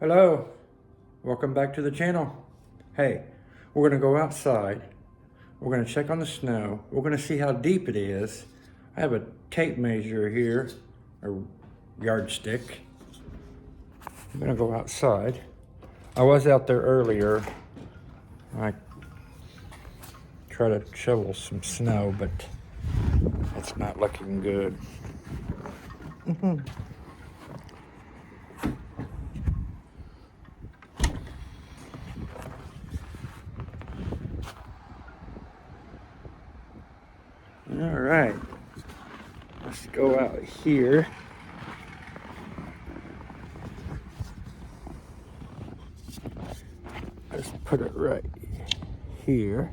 Hello, welcome back to the channel. Hey, we're gonna go outside. We're gonna check on the snow. We're gonna see how deep it is. I have a tape measure here, a yardstick. I'm gonna go outside. I was out there earlier. I tried to shovel some snow, but it's not looking good. All right, let's go out here. Let's put it right here.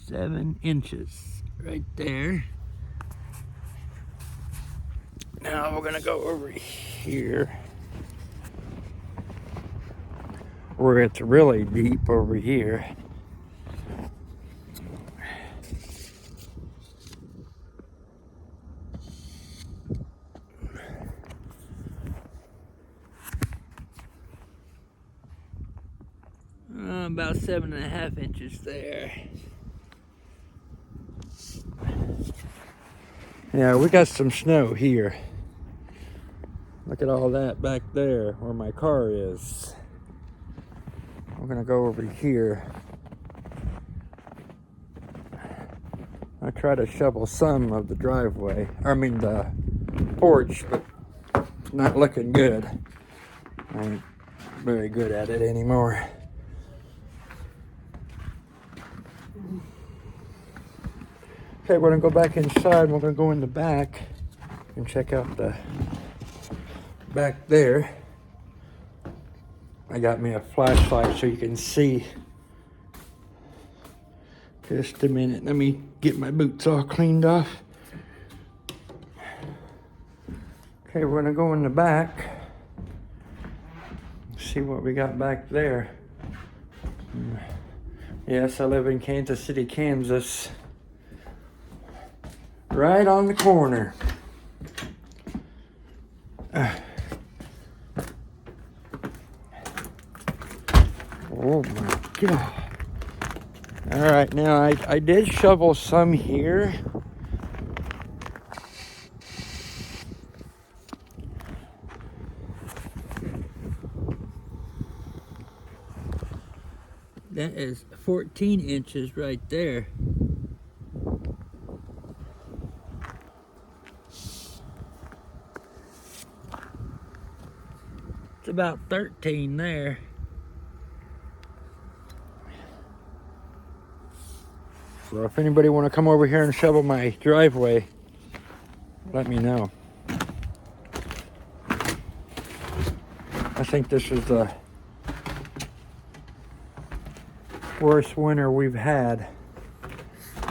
$7 right there. Now we're gonna go over here where it's really deep over here. About 7.5 inches there. Yeah, we got some snow here. Look at all that back there where my car is. We're gonna go over here. I try to shovel some of the driveway, the porch, but it's not looking good. I ain't very good at it anymore. Okay, we're gonna go back inside. We're gonna go in the back and check out the back there. I got me a flashlight so you can see. Just a minute, let me get my boots all cleaned off. Okay, we're gonna go in the back. See what we got back there. Yes, I live in Kansas City, Kansas. Right on the corner. Oh my God. All right, now I did shovel some here. That is 14 inches right there. It's about 13 there. So if anybody want to come over here and shovel my driveway, let me know. I think this is the worst winter we've had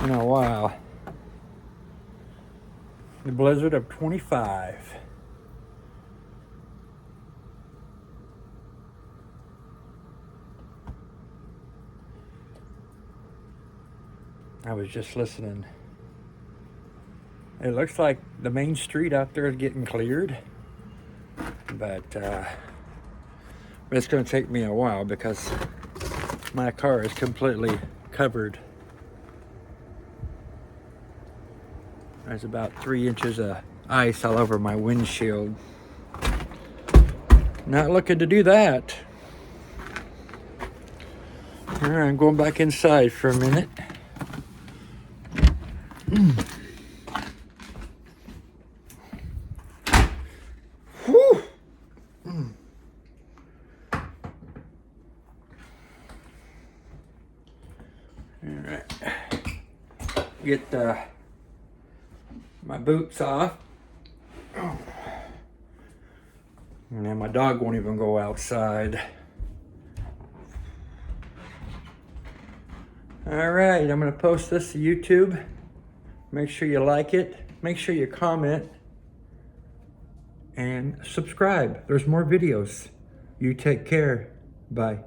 in a while. The blizzard of 25. I was just listening. It looks like the main street out there is getting cleared, but it's going to take me a while because my car is completely covered. There's about 3 inches of ice all over my windshield. Not looking to do that. All right, I'm going back inside for a minute. Whew. All right, get my boots off. Oh. And then my dog won't even go outside. All right, I'm gonna post this to YouTube. Make sure you like it. Make sure you comment and subscribe. There's more videos. You take care. Bye.